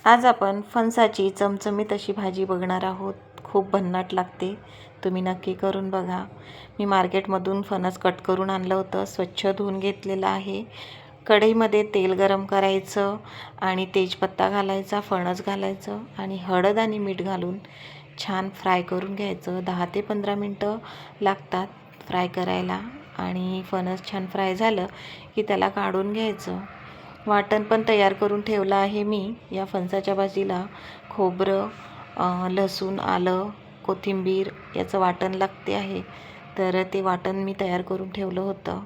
आज आपण फणसाची चमचमीत अशी भाजी बघणार आहोत. खूप भन्नाट लागते. तुम्ही नक्की करून बघा. मी मार्केटमधून फणस कट करून आणलं होतं. स्वच्छ धुवून घेतलेलं आहे. कढईमध्ये तेल गरम करायचं आणि तेजपत्ता घालायचा, फणस घालायचं आणि हळद आणि मीठ घालून छान फ्राय करून घ्यायचं. 10 ते 15 मिनटं लागतात फ्राय करायला. आणि फणस छान फ्राय झालं की त्याला काढून घ्यायचं. वाटण पण तयार करून ठेवलं आहे मी. या फणसाच्या भाजीला खोबरं, लसूण, आलं, कोथिंबीर याचं वाटण लागते आहे. तर ते वाटण मी तयार करून ठेवलं होतं.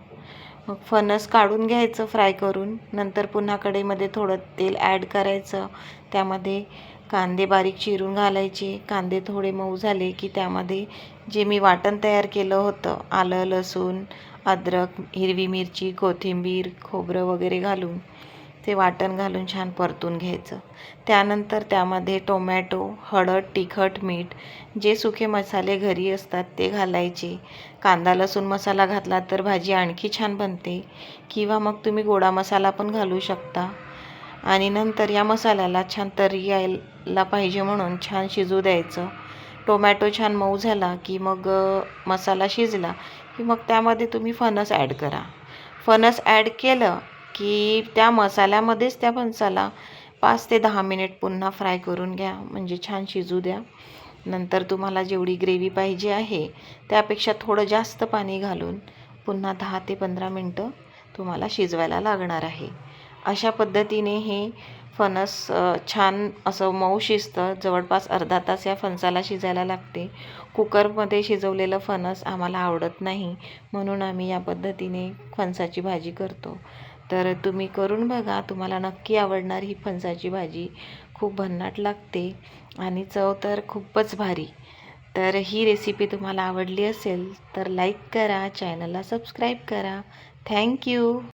मग फणस काढून घ्यायचं फ्राय करून. नंतर पुन्हा कढईमध्ये थोडं तेल ॲड करायचं. त्यामध्ये कांदे बारीक चिरून घालायचे. कांदे थोडे मऊ झाले की त्यामध्ये जे मी वाटण तयार केलं होतं, आलं, लसूण, अद्रक, हिरवी मिरची, कोथिंबीर, खोबरं वगैरे घालून ते वाटण घालून छान परतून घ्यायचं. त्यानंतर त्यामध्ये टोमॅटो, हळद, तिखट, मीठ, जे सुके मसाले घरी असतात ते घालायचे. कांदा लसूण मसाला घातला तर भाजी आणखी छान बनते, किंवा मग तुम्ही गोडा मसाला पण घालू शकता. आणि नंतर या मसाल्याला छान तर्री यायला पाहिजे म्हणून छान शिजू द्यायचं. टोमॅटो छान मऊ झाला की मग मसाला शिजला की मग त्यामध्ये तुम्ही फणस ॲड करा. फणस ॲड केलं की त्या मसाल्यामध्येच त्या फणसाला 5 ते 10 मिनिट पुन्हा फ्राय करून घ्या, म्हणजे छान शिजू द्या. नंतर तुम्हाला जेवढी ग्रेव्ही पाहिजे आहे त्यापेक्षा थोडं जास्त पाणी घालून पुन्हा 10 ते 15 मिनटं तुम्हाला शिजवायला लागणार आहे. अशा पद्धतीने हे फणस छान असं मऊ शिजतं. जवळपास अर्धा तास या फणसाला शिजायला लागते. कुकरमध्ये शिजवलेलं फणस आम्हाला आवडत नाही, म्हणून आम्ही या पद्धतीने फणसाची भाजी करतो. तर तुम्ही करून बघा. तुम्हाला नक्की आवडणार ही फणसाची भाजी. खूप भन्नाट लागते आणि चव तर खूपच भारी. तर ही रेसिपी तुम्हाला आवडली असेल तर लाईक करा, चॅनलला सबस्क्राईब करा. थँक्यू.